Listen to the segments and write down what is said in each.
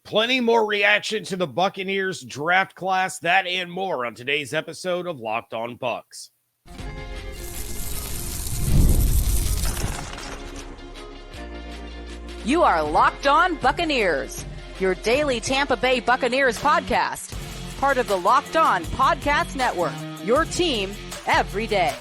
Plenty more reaction to the Buccaneers draft class, that and more on today's episode of Locked On Bucs. You are Locked On Buccaneers, your daily Tampa Bay Buccaneers podcast. Part of the Locked On Podcast Network, your team every day.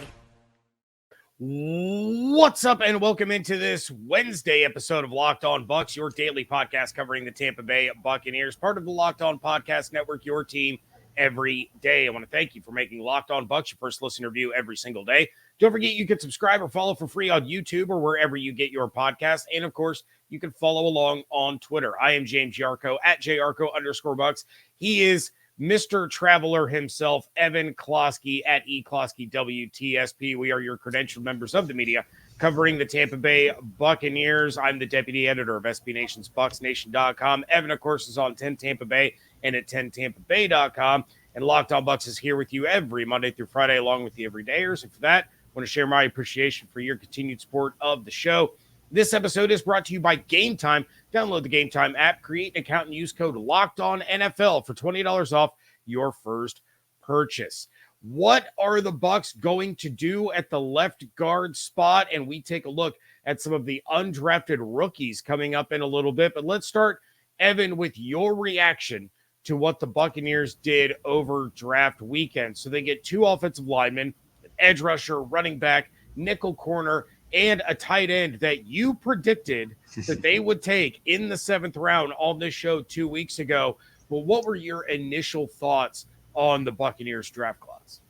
What's up, and welcome into this Wednesday episode of Locked On Bucs, your daily podcast covering the Tampa Bay Buccaneers, part of the Locked On Podcast Network, your team every day. I want to thank you for making Locked On Bucs your first listen review every single day. Don't forget you can subscribe or follow for free on YouTube or wherever you get your podcast. And of course, you can follow along on Twitter. I am James Yarcho at JYarcho_Bucs. He is Mr. Traveler himself, Evan Klosky at eKloskyWTSP. We are your credentialed members of the media covering the Tampa Bay Buccaneers. I'm the deputy editor of SB Nation's BucsNation.com. Evan, of course, is on 10 Tampa Bay and at 10TampaBay.com. And Locked On Bucs is here with you every Monday through Friday, along with the everydayers. And for that, I want to share my appreciation for your continued support of the show. This episode is brought to you by Game Time. Download the Game Time app, create an account, and use code LOCKEDONNFL for $20 off your first purchase. What are the Bucs going to do at the left guard spot? And we take a look at some of the undrafted rookies coming up in a little bit. But let's start, Evan, with your reaction to what the Buccaneers did over draft weekend. So they get two offensive linemen, an edge rusher, running back, nickel corner, and a tight end that you predicted that they would take in the 7th round on this show 2 weeks ago. Well, what were your initial thoughts on the Buccaneers draft class?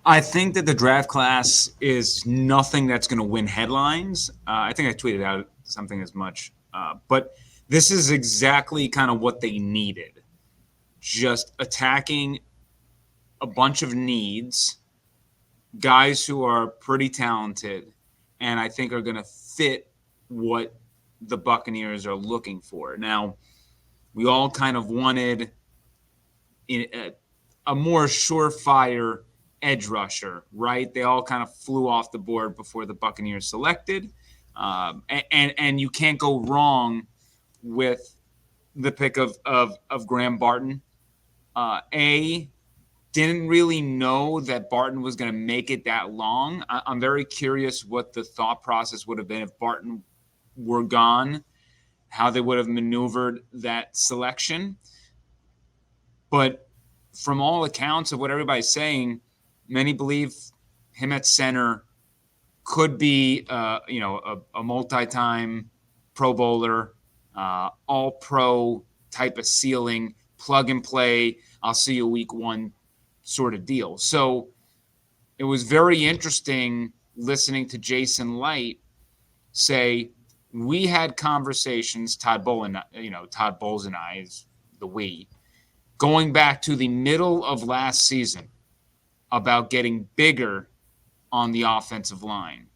I think that the draft class is nothing that's going to win headlines. I think I tweeted out something as much. But this is exactly kind of what they needed. Just attacking a bunch of needs, guys who are pretty talented, and I think are going to fit what the Buccaneers are looking for. Now, we all kind of wanted a more surefire edge rusher, right? They all kind of flew off the board before the Buccaneers selected. And you can't go wrong with the pick of Graham Barton. Didn't really know that Barton was going to make it that long. I'm very curious what the thought process would have been if Barton were gone, how they would have maneuvered that selection. But from all accounts of what everybody's saying, many believe him at center could be, a multi-time Pro Bowler, all-pro type of ceiling, plug and play. I'll see you week one sort of deal. So it was very interesting listening to Jason Light say, we had conversations, Todd Bowles and I is the we, going back to the middle of last season about getting bigger on the offensive line.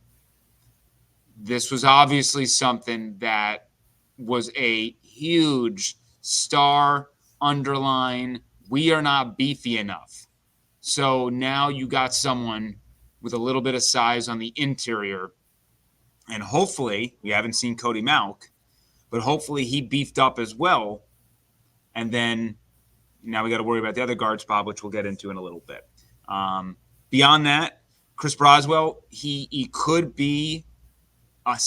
This was obviously something that was a huge star underline. We are not beefy enough. So now you got someone with a little bit of size on the interior. And hopefully, we haven't seen Cody Malk, but hopefully he beefed up as well. And then now we got to worry about the other guard spot, which we'll get into in a little bit. Beyond that, Chris Broswell, he could be a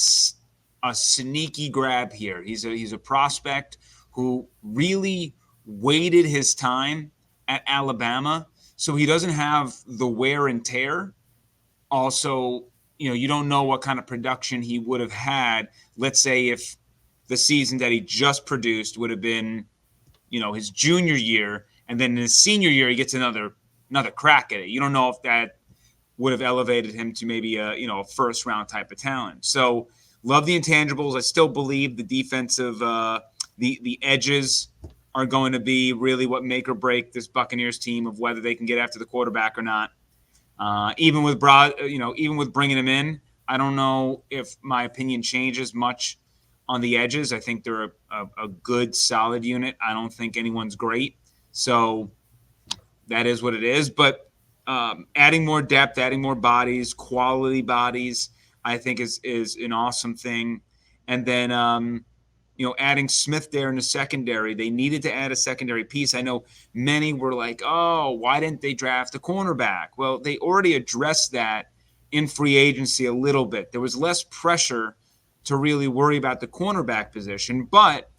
sneaky grab here. He's a prospect who really waited his time at Alabama, so he doesn't have the wear and tear. Also, you don't know what kind of production he would have had. Let's say if the season that he just produced would have been, his junior year, and then in his senior year he gets another crack at it. You don't know if that would have elevated him to maybe a first round type of talent. So love the intangibles. I still believe the defensive the edges are going to be really what make or break this Buccaneers team of whether they can get after the quarterback or not. Even with bringing him in, I don't know if my opinion changes much on the edges. I think they're a good, solid unit. I don't think anyone's great. So that is what it is. But adding more depth, adding more bodies, quality bodies, I think is an awesome thing. And then adding Smith there in the secondary. They needed to add a secondary piece. I know many were like, oh, why didn't they draft a cornerback? Well, they already addressed that in free agency a little bit. There was less pressure to really worry about the cornerback position. But,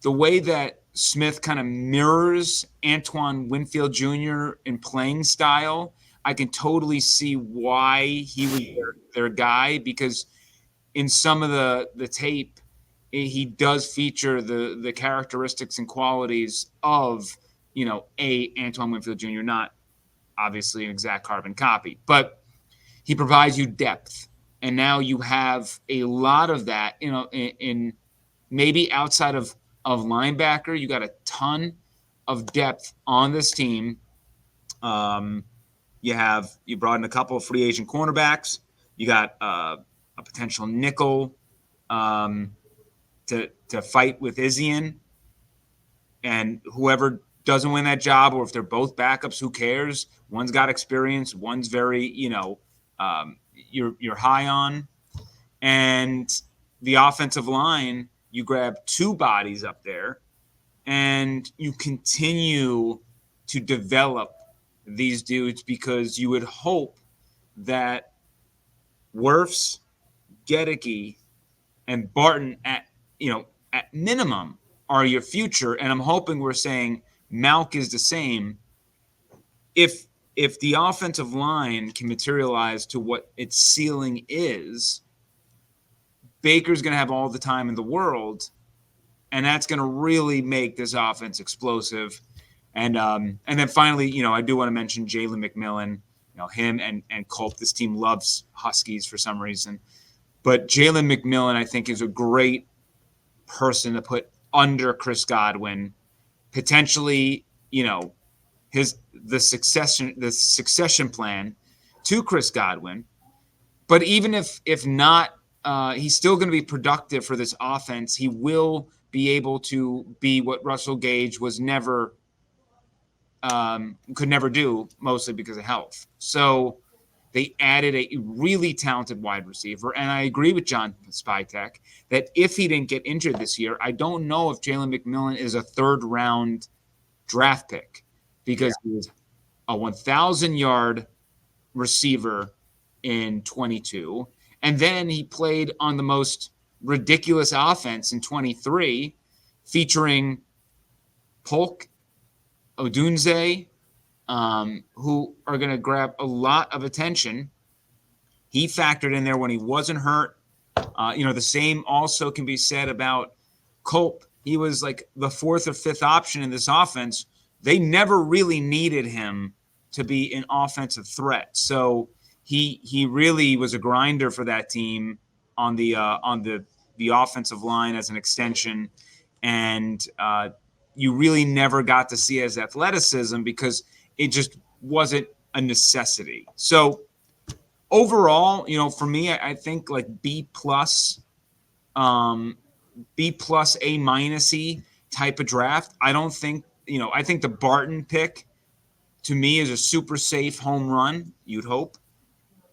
the way that Smith kind of mirrors Antoine Winfield Jr. in playing style, I can totally see why he was their guy, because in some of the tape, he does feature the characteristics and qualities of, Antoine Winfield Jr., not obviously an exact carbon copy, but he provides you depth. And now you have a lot of that, in maybe outside of linebacker, you got a ton of depth on this team. You brought in a couple of free agent cornerbacks. You got a potential nickel to fight with Izzian, and whoever doesn't win that job, or if they're both backups, who cares? One's got experience, one's very, you're high on. And the offensive line, you grab two bodies up there, and you continue to develop these dudes, because you would hope that Wirfs, Gedeke, and Barton at minimum are your future. And I'm hoping we're saying Malk is the same. If the offensive line can materialize to what its ceiling is, Baker's going to have all the time in the world, and that's going to really make this offense explosive. And then finally, I do want to mention Jalen McMillan, him and Culp. This team loves Huskies for some reason. But Jalen McMillan, I think, is a great person to put under Chris Godwin. Potentially, the succession plan to Chris Godwin. But even if not, he's still going to be productive for this offense. He will be able to be what Russell Gage was could never do, mostly because of health. So they added a really talented wide receiver. And I agree with John Spytek that if he didn't get injured this year, I don't know if Jalen McMillan is a third-round draft pick, because he was a 1,000-yard receiver in 22. And then he played on the most ridiculous offense in 23, featuring Polk, Odunze, who are going to grab a lot of attention. He factored in there when he wasn't hurt. The same also can be said about Culp. He was like the fourth or fifth option in this offense. They never really needed him to be an offensive threat. So he really was a grinder for that team on the offensive line as an extension. And you really never got to see his athleticism because it just wasn't a necessity. So overall, for me, I think like B plus, A minus-y type of draft. I don't think, I think the Barton pick to me is a super safe home run, you'd hope.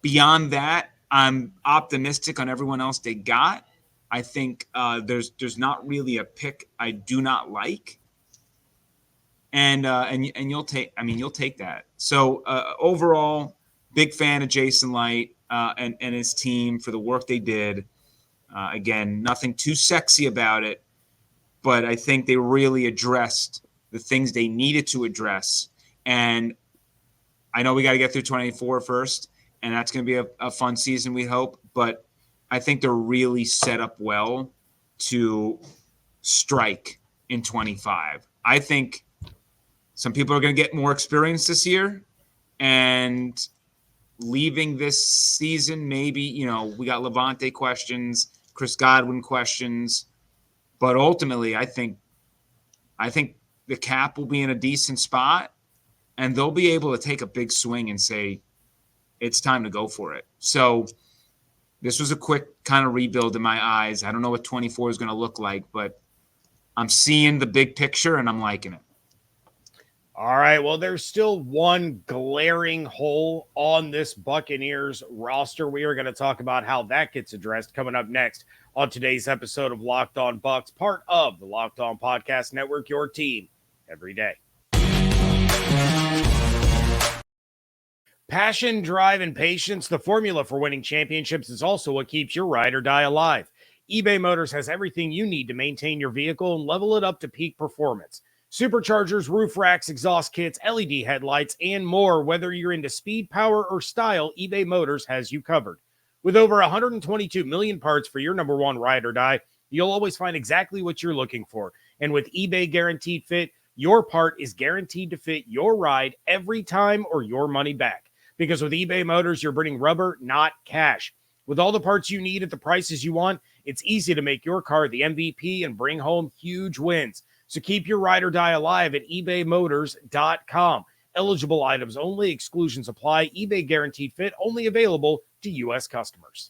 Beyond that, I'm optimistic on everyone else they got. I think there's not really a pick I do not like. And you'll take that. So overall, big fan of Jason Light and his team for the work they did. Again, nothing too sexy about it, but I think they really addressed the things they needed to address. And I know we got to get through 24 first, and that's going to be a fun season, we hope. But I think they're really set up well to strike in 25. I think some people are going to get more experience this year, and leaving this season, maybe, we got Levante questions, Chris Godwin questions, but ultimately I think the cap will be in a decent spot, and they'll be able to take a big swing and say, it's time to go for it. So this was a quick kind of rebuild in my eyes. I don't know what 24 is going to look like, but I'm seeing the big picture and I'm liking it. All right. Well, there's still one glaring hole on this Buccaneers roster. We are going to talk about how that gets addressed coming up next on today's episode of Locked On Bucs, part of the Locked On Podcast Network, your team every day. Passion, drive, and patience, the formula for winning championships, is also what keeps your ride or die alive. eBay Motors has everything you need to maintain your vehicle and level it up to peak performance. Superchargers, roof racks, exhaust kits, LED headlights, and more. Whether you're into speed, power, or style, eBay Motors has you covered. With over 122 million parts for your number one ride or die, you'll always find exactly what you're looking for. And with eBay Guaranteed Fit, your part is guaranteed to fit your ride every time or your money back. Because with eBay Motors, you're burning rubber, not cash. With all the parts you need at the prices you want, it's easy to make your car the MVP and bring home huge wins. So keep your ride or die alive at ebaymotors.com. Eligible items only. Exclusions apply. eBay Guaranteed Fit only available to U.S. customers.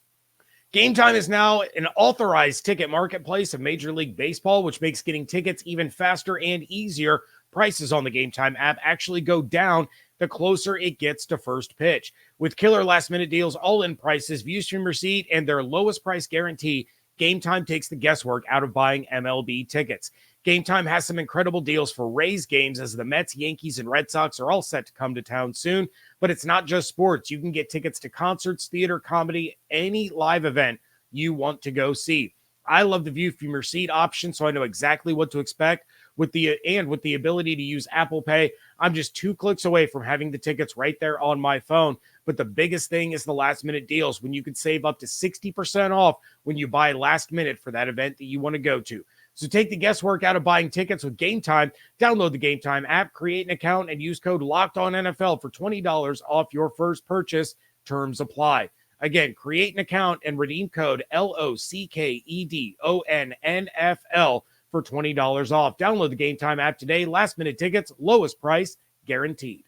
Game Time is now an authorized ticket marketplace of Major League Baseball, which makes getting tickets even faster and easier. Prices on the Game Time app actually go down the closer it gets to first pitch. With killer last-minute deals, all-in prices, views from your seat, and their lowest price guarantee, Game Time takes the guesswork out of buying MLB tickets. Game Time has some incredible deals for Rays games as the Mets, Yankees, and Red Sox are all set to come to town soon. But it's not just sports. You can get tickets to concerts, theater, comedy, any live event you want to go see. I love the view from your seat option, so I know exactly what to expect. With the ability to use Apple Pay, I'm just 2 clicks away from having the tickets right there on my phone. But the biggest thing is the last-minute deals, when you can save up to 60% off when you buy last minute for that event that you want to go to. So take the guesswork out of buying tickets with Game Time. Download the Game Time app, create an account, and use code LOCKEDONNFL for $20 off your first purchase. Terms apply. Again, create an account and redeem code LOCKEDONNFL for $20 off. Download the Game Time app today. Last minute tickets, lowest price guaranteed.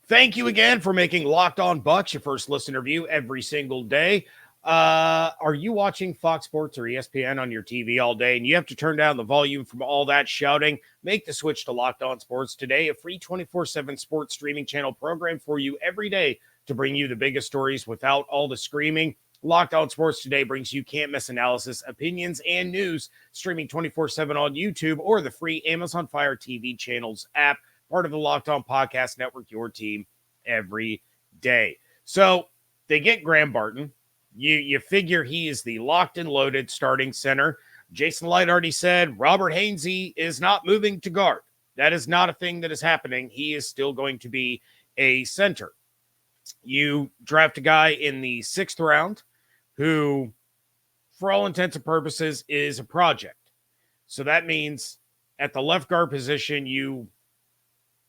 Thank you again for making Locked On Bucs your first listener view every single day. Are you watching Fox Sports or ESPN on your TV all day and you have to turn down the volume from all that shouting? Make the switch to Locked On Sports today, a free 24/7 sports streaming channel program for you every day to bring you the biggest stories without all the screaming. Locked On Sports Today brings you can't-miss analysis, opinions, and news, streaming 24/7 on YouTube or the free Amazon Fire TV channels app, part of the Locked On Podcast Network, your team every day. So they get Graham Barton. You figure he is the locked and loaded starting center. Jason Light already said Robert Hainsey is not moving to guard. That is not a thing that is happening. He is still going to be a center. You draft a guy in the 6th round who, for all intents and purposes, is a project. So that means at the left guard position, you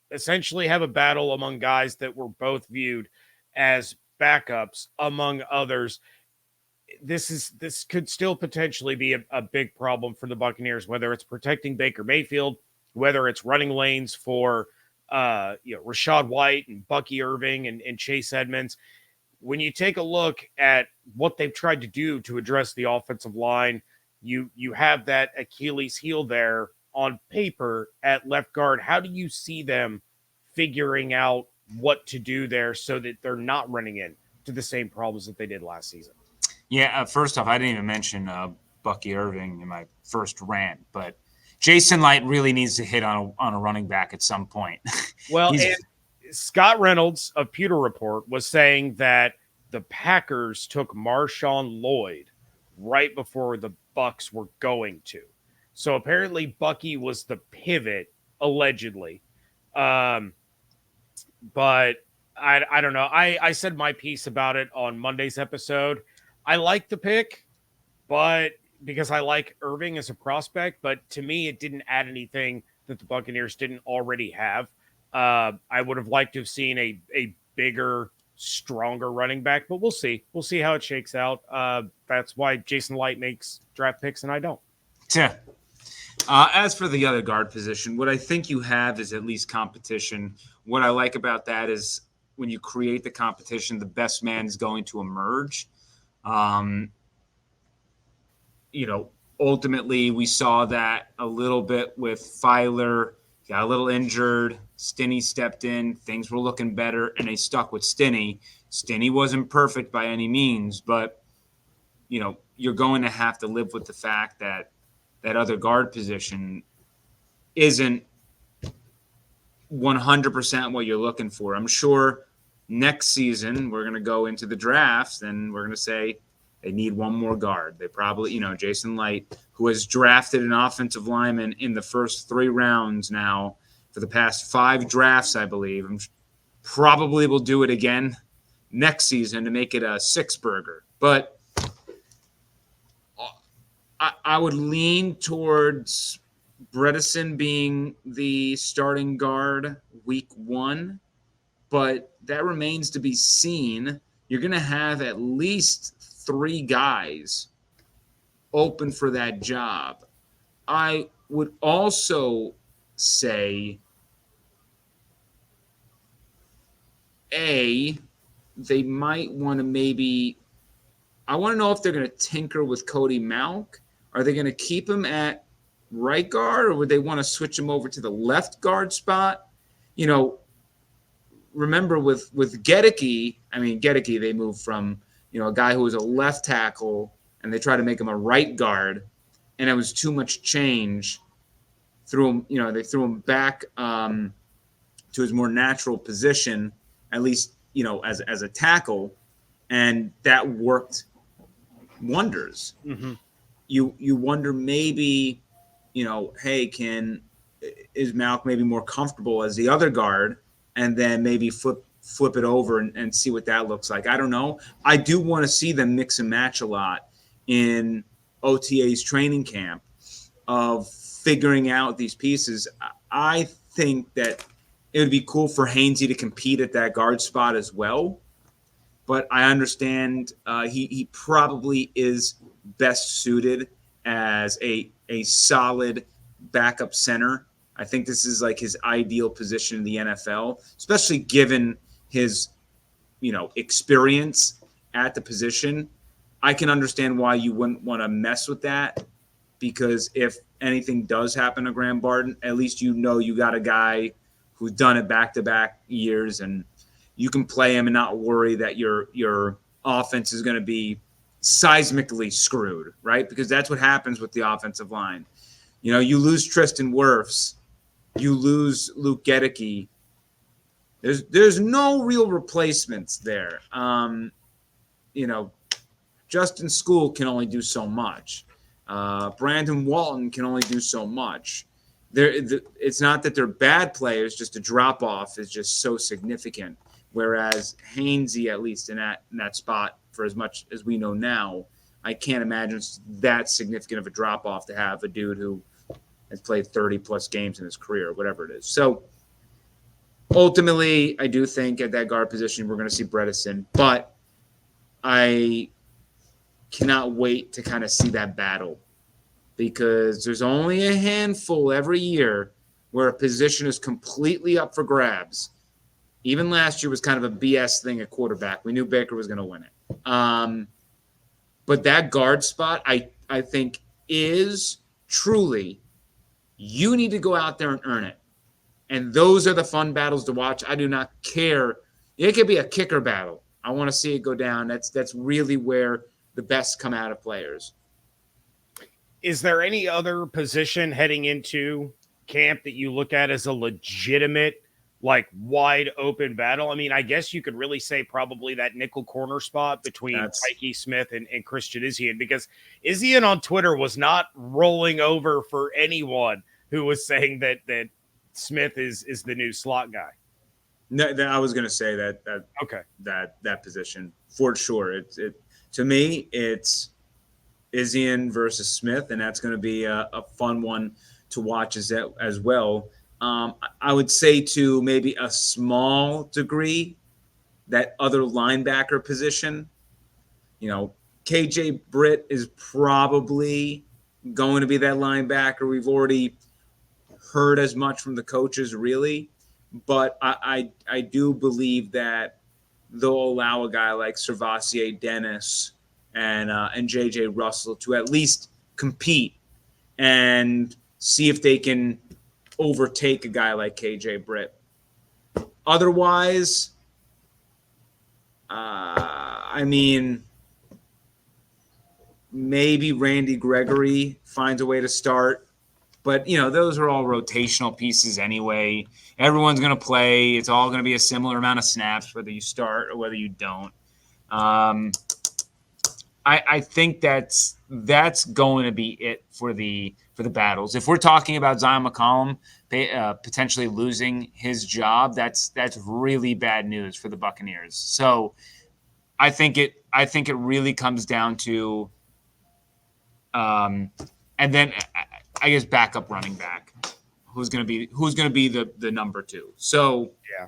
essentially have a battle among guys that were both viewed as backups, among others. This could still potentially be a big problem for the Buccaneers, whether it's protecting Baker Mayfield, whether it's running lanes for Rachaad White and Bucky Irving and Chase Edmonds. When you take a look at what they've tried to do to address the offensive line, you have that Achilles heel there on paper at left guard. How do you see them figuring out what to do there so that they're not running into the same problems that they did last season? Yeah, first off, I didn't even mention Bucky Irving in my first rant, but Jason Light really needs to hit on a running back at some point. Well, and Scott Reynolds of Pewter Report was saying that the Packers took Marshawn Lloyd right before the Bucs were going to. So apparently Bucky was the pivot, allegedly. But I don't know. I said my piece about it on Monday's episode. I like the pick, but because I like Irving as a prospect, but to me, it didn't add anything that the Buccaneers didn't already have. I would have liked to have seen a bigger, stronger running back, but we'll see. We'll see how it shakes out. That's why Jason Light makes draft picks and I don't. Yeah. As for the other guard position, what I think you have is at least competition. What I like about that is when you create the competition, the best man is going to emerge. ultimately, we saw that a little bit with Filer. Got a little injured. Stinney stepped in. Things were looking better, and they stuck with Stinney. Stinney wasn't perfect by any means, but, you're going to have to live with the fact that that other guard position isn't 100% what you're looking for. I'm sure next season we're going to go into the drafts and we're going to say they need one more guard. They probably, Jason Light, who has drafted an offensive lineman in the first 3 rounds now for the past 5 drafts, I believe, probably will do it again next season to make it a 6-burger. But I would lean towards Bredesen being the starting guard week 1, but that remains to be seen. You're going to have at least 3 guys open for that job. I would also say, they might want to I want to know if they're going to tinker with Cody Malk. Are they going to keep him at right guard, or would they want to switch him over to the left guard spot? Remember with Gedeke, Gedeke, they moved from, a guy who was a left tackle, and they tried to make him a right guard, and it was too much change. They threw him back to his more natural position, at least, as a tackle, and that worked wonders. Mm-hmm. You wonder maybe, is Malk maybe more comfortable as the other guard, and then maybe flip it over and see what that looks like. I don't know. I do want to see them mix and match a lot in OTA's training camp of figuring out these pieces. I think that it would be cool for Hainsey to compete at that guard spot as well. But I understand he probably is best suited as a solid backup center. I think this is like his ideal position in the NFL, especially given his, experience at the position. I can understand why you wouldn't want to mess with that, because if anything does happen to Graham Barton, at least you got a guy who's done it back-to-back years, and you can play him and not worry that your offense is going to be seismically screwed, right? Because that's what happens with the offensive line. You lose Tristan Wirfs, you lose Luke Gedeke. There's no real replacements there. Justin School can only do so much. Brandon Walton can only do so much. It's not that they're bad players, just a drop-off is just so significant. Whereas Hainsey, at least in that spot, for as much as we know now, I can't imagine it's that significant of a drop-off to have a dude who has played 30-plus games in his career, whatever it is. So, ultimately, I do think at that guard position we're going to see Bredesen, but I cannot wait to kind of see that battle, because there's only a handful every year where a position is completely up for grabs. Even last year was kind of a BS thing at quarterback. We knew Baker was going to win it. But that guard spot, I think, is truly, you need to go out there and earn it. And those are the fun battles to watch. I do not care. It could be a kicker battle. I want to see it go down. That's really where the best come out of players. Is there any other position heading into camp that you look at as a legitimate, wide open battle? I guess you could really say probably that nickel corner spot between Tyke Smith and Christian Izien, because Izien on Twitter was not rolling over for anyone who was saying that Smith is the new slot guy. No, I was going to say that. Okay. That position for sure. To me, it's Izien versus Smith, and that's going to be a fun one to watch as well. I would say to maybe a small degree, that other linebacker position, KJ Britt is probably going to be that linebacker. We've already heard as much from the coaches, really, but I do believe that they'll allow a guy like Servassier Dennis and JJ Russell to at least compete and see if they can overtake a guy like KJ Britt. Otherwise, I mean, maybe Randy Gregory finds a way to start. But, those are all rotational pieces anyway. Everyone's going to play. It's all going to be a similar amount of snaps, whether you start or whether you don't. I think that's going to be it for the battles. If we're talking about Zion McCollum potentially losing his job, that's really bad news for the Buccaneers. So I think it really comes down to, and then I guess backup running back, who's going to be the number 2. So yeah,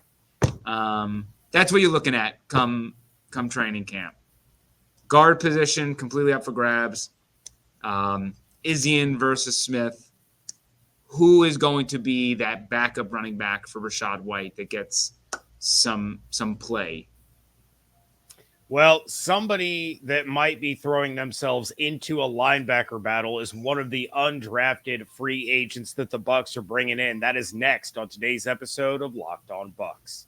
that's what you're looking at come training camp. Guard position completely up for grabs. Izzian versus Smith. Who is going to be that backup running back for Rachaad White that gets some play? Well, somebody that might be throwing themselves into a linebacker battle is one of the undrafted free agents that the Bucs are bringing in. That is next on today's episode of Locked On Bucs.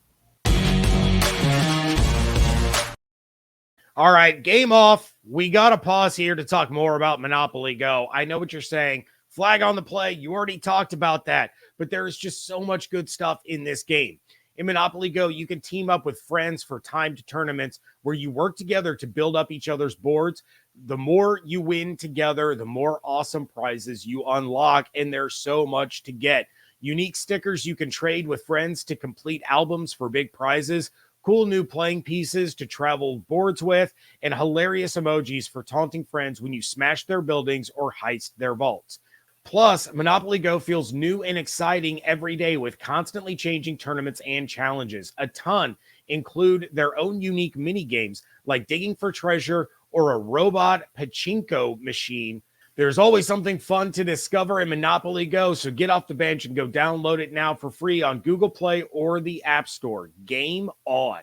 All right, game off. We got to pause here to talk more about Monopoly Go. I know what you're saying. Flag on the play. You already talked about that, but there is just so much good stuff in this game. In Monopoly Go, you can team up with friends for timed tournaments where you work together to build up each other's boards. The more you win together, the more awesome prizes you unlock, and there's so much to get. Unique stickers you can trade with friends to complete albums for big prizes, cool new playing pieces to travel boards with, and hilarious emojis for taunting friends when you smash their buildings or heist their vaults. Plus, Monopoly Go feels new and exciting every day with constantly changing tournaments and challenges. A ton include their own unique mini games like digging for treasure or a robot pachinko machine. There's always something fun to discover in Monopoly Go, so get off the bench and go download it now for free on Google Play or the App Store. Game on.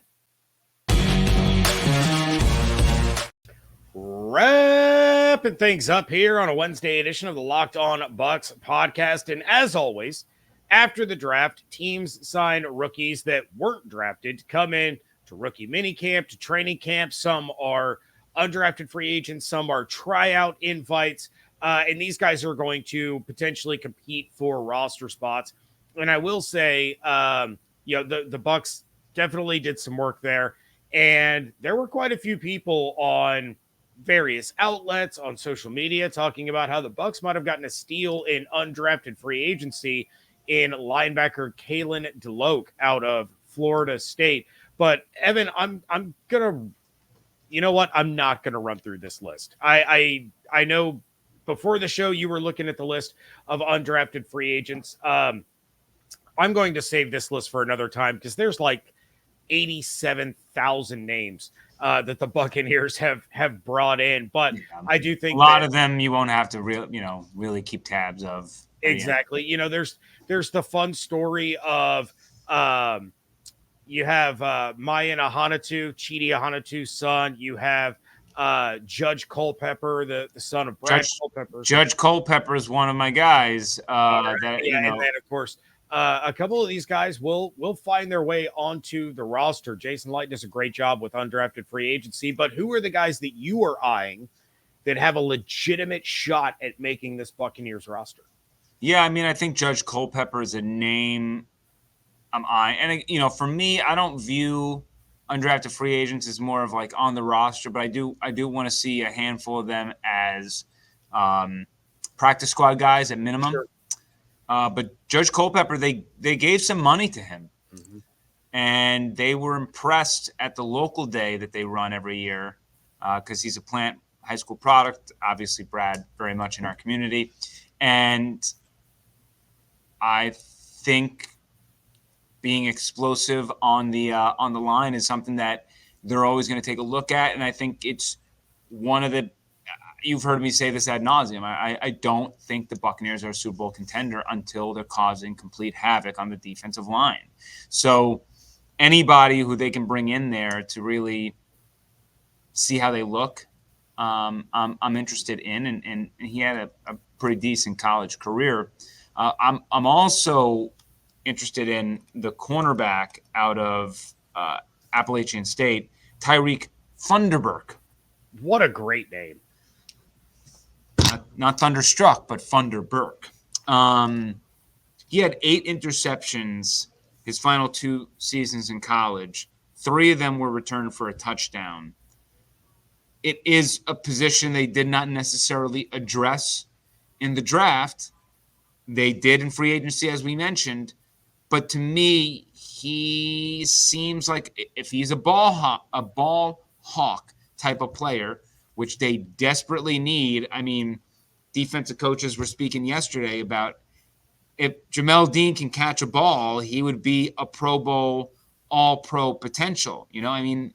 Wrapping things up here on a Wednesday edition of the Locked On Bucs podcast. And as always, after the draft, teams sign rookies that weren't drafted to come in to rookie minicamp, to training camp. Some are undrafted free agents, some are tryout invites. And these guys are going to potentially compete for roster spots. And I will say, the Bucs definitely did some work there. And there were quite a few people on various outlets on social media talking about how the Bucs might have gotten a steal in undrafted free agency in linebacker Kalen DeLoach out of Florida State. But Evan, I'm gonna, you know what? I'm not gonna run through this list. I know before the show you were looking at the list of undrafted free agents. I'm going to save this list for another time because there's like 87,000 names that the Buccaneers have brought in, but I do think a lot of them you won't have to really keep tabs of. Exactly. There's the fun story of you have Mayan Ahanatu, Chidi Ahanatu's son. You have Judge Culpepper, the son of Brad Culpepper. Judge Culpepper is one of my guys. And then of course a couple of these guys will find their way onto the roster. Jason Light does a great job with undrafted free agency, but who are the guys that you are eyeing that have a legitimate shot at making this Buccaneers roster? Yeah, I mean, I think Judge Culpepper is a name I'm eyeing. And, for me, I don't view undrafted free agents as more of like on the roster, but I do want to see a handful of them as practice squad guys at minimum. Sure. But Judge Culpepper, they gave some money to him. Mm-hmm. And they were impressed at the local day that they run every year because he's a Plant high school product. Obviously, Brad, very much in our community. And I think being explosive on the line is something that they're always going to take a look at. And I think it's one of the – you've heard me say this ad nauseum. I don't think the Buccaneers are a Super Bowl contender until they're causing complete havoc on the defensive line. So anybody who they can bring in there to really see how they look I'm interested in, and he had a pretty decent college career. I'm also interested in the cornerback out of Appalachian State, Tyreek Thunderberg. What a great name. Not Thunderstruck, but Thunderberg. He had 8 interceptions his final 2 seasons in college. 3 of them were returned for a touchdown. It is a position they did not necessarily address in the draft. They did in free agency, as we mentioned. But to me, he seems like if he's a ball hawk type of player, which they desperately need. I mean, defensive coaches were speaking yesterday about if Jamel Dean can catch a ball, he would be a Pro Bowl, all-pro potential. You know, I mean,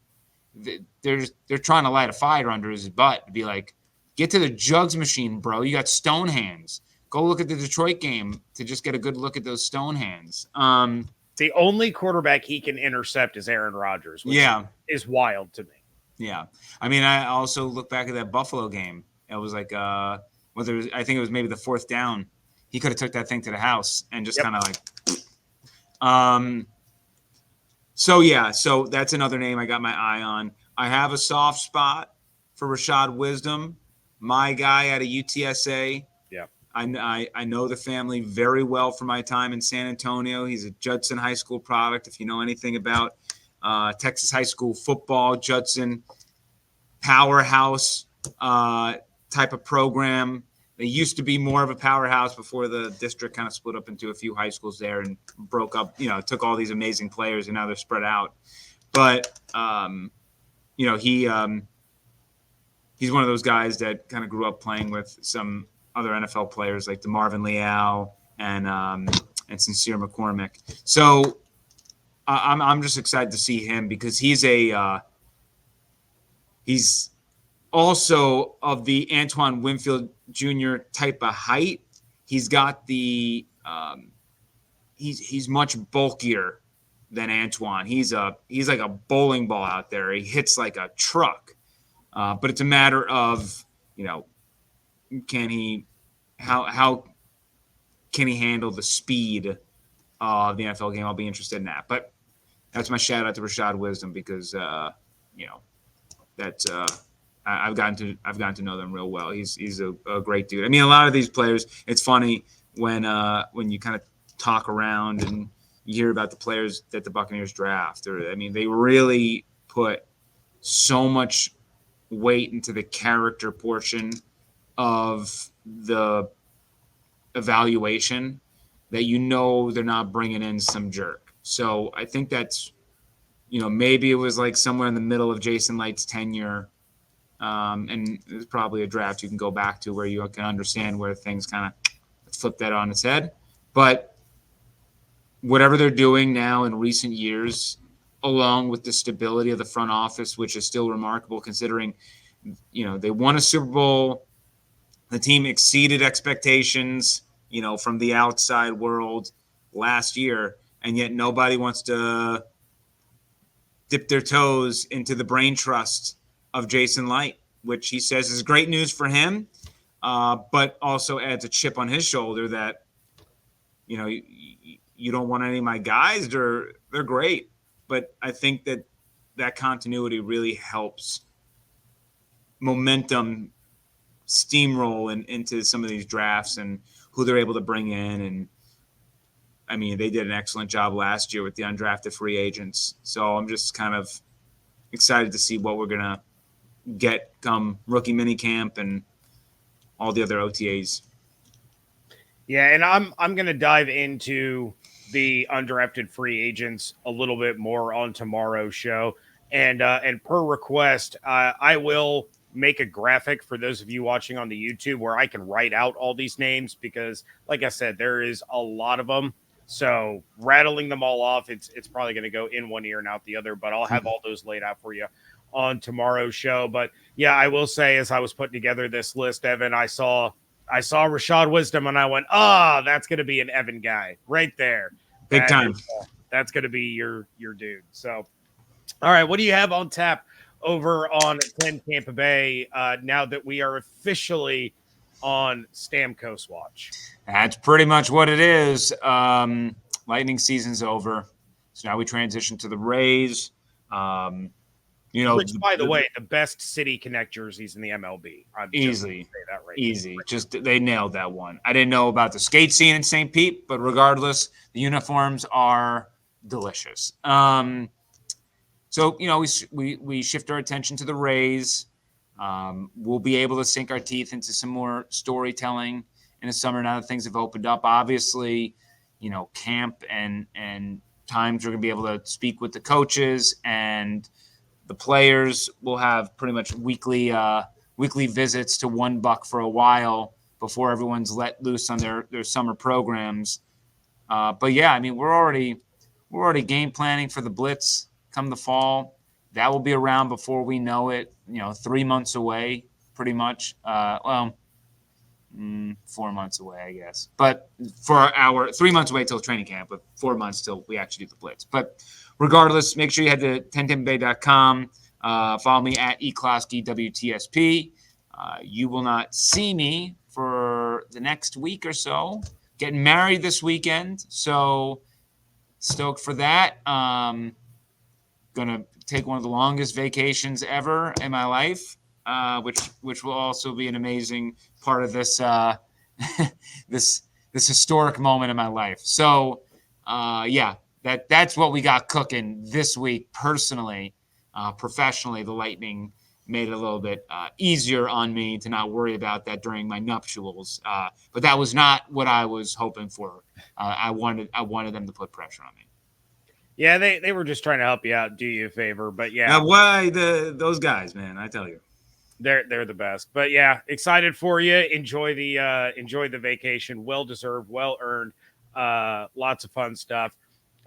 they're trying to light a fire under his butt to be like, get to the jugs machine, bro. You got stone hands. Go look at the Detroit game to just get a good look at those stone hands. The only quarterback he can intercept is Aaron Rodgers, which is wild to me. Yeah. I mean, I also look back at that Buffalo game. It was like, I think it was maybe the 4th down. He could have took that thing to the house and just kind of like, So that's another name I got my eye on. I have a soft spot for Rashad Wisdom, my guy out of UTSA. Yeah. I know the family very well from my time in San Antonio. He's a Judson High School product. If you know anything about Texas high school football, Judson powerhouse type of program. They used to be more of a powerhouse before the district kind of split up into a few high schools there and broke up, took all these amazing players and now they're spread out. But, he's one of those guys that kind of grew up playing with some other NFL players like DeMarvin Leal and Sincere McCormick. So I'm just excited to see him because he's also of the Antoine Winfield Jr. type of height. He's got the he's much bulkier than Antoine. He's like a bowling ball out there. He hits like a truck. But it's a matter of, can he how can he handle the speed of the NFL game? I'll be interested in that. But that's my shout out to Rashad Wisdom because that's I've gotten to know them real well. He's a great dude. I mean, a lot of these players, it's funny when you kind of talk around and you hear about the players that the Buccaneers draft. They really put so much weight into the character portion of the evaluation that they're not bringing in some jerk. So I think that's, maybe it was like somewhere in the middle of Jason Light's tenure. And there's probably a draft you can go back to where you can understand where things kind of flip that on its head. But whatever they're doing now in recent years, along with the stability of the front office, which is still remarkable considering, they won a Super Bowl. The team exceeded expectations, from the outside world last year, and yet nobody wants to dip their toes into the brain trust of Jason Light, which he says is great news for him, but also adds a chip on his shoulder that, you don't want any of my guys. They're great. But I think that continuity really helps momentum steamroll into some of these drafts and who they're able to bring in. And I mean, they did an excellent job last year with the undrafted free agents. So I'm just kind of excited to see what we're going to get come rookie minicamp and all the other OTAs. Yeah, and I'm going to dive into the undrafted free agents a little bit more on tomorrow's show. And per request, I will make a graphic for those of you watching on the YouTube where I can write out all these names because, like I said, there is a lot of them. So rattling them all off, it's probably going to go in one ear and out the other, but I'll have all those laid out for you on tomorrow's show. But yeah, I will say, as I was putting together this list, Evan, I saw Rashad Wisdom and I went, that's going to be an Evan guy right there. Big time. That's going to be your dude. So, all right, what do you have on tap over on 10 Tampa Bay now that we are officially on Stamkos watch? That's pretty much what it is. Lightning season's over. So now we transition to the Rays. Which, by the way, the best City Connect jerseys in the MLB. Easily. Say that right easy. now. Just they nailed that one. I didn't know about the skate scene in St. Pete, but regardless, the uniforms are delicious. So, we shift our attention to the Rays. We'll be able to sink our teeth into some more storytelling in the summer now that things have opened up. Obviously, camp and times we're going to be able to speak with the coaches, and the players will have pretty much weekly visits to One Buck for a while before everyone's let loose on their summer programs. But yeah, I mean, we're already game planning for the Blitz come the fall. That will be around before we know it. 3 months away, pretty much. 4 months away, I guess. But for 3 months away till training camp, but 4 months till we actually do the Blitz. But regardless, make sure you head to 10tampabay.com. Follow me at eklosky.wtsp. You will not see me for the next week or so. Getting married this weekend, so stoked for that. Gonna take one of the longest vacations ever in my life, which will also be an amazing part of this this historic moment in my life. So that's what we got cooking this week. Personally, professionally, the Lightning made it a little bit easier on me to not worry about that during my nuptials. But that was not what I was hoping for. I wanted them to put pressure on me. Yeah, they were just trying to help you out, do you a favor. But yeah, now, why those guys, man? I tell you, they're the best. But yeah, excited for you. Enjoy the vacation. Well deserved, well earned. Lots of fun stuff.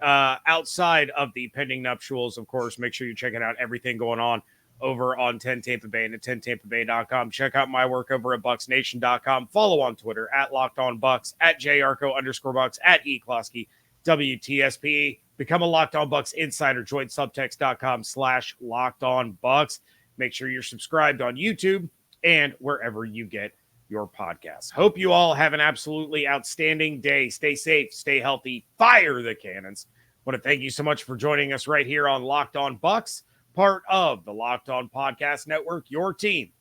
Outside of the pending nuptials, of course, make sure you're checking out everything going on over on 10 Tampa Bay and at 10tampabay.com. Check out my work over at bucksnation.com. Follow on Twitter at Locked On Bucs, at JYarcho_Bucs, at eklosky WTSP. Become a Locked On Bucs insider. Join subtext.com/LockedOnBucs. Make sure you're subscribed on YouTube and wherever you get your podcasts. Hope you all have an absolutely outstanding day. Stay safe, stay healthy, fire the cannons. I want to thank you so much for joining us right here on Locked On Bucs, part of the Locked On Podcast Network, your team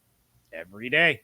every day.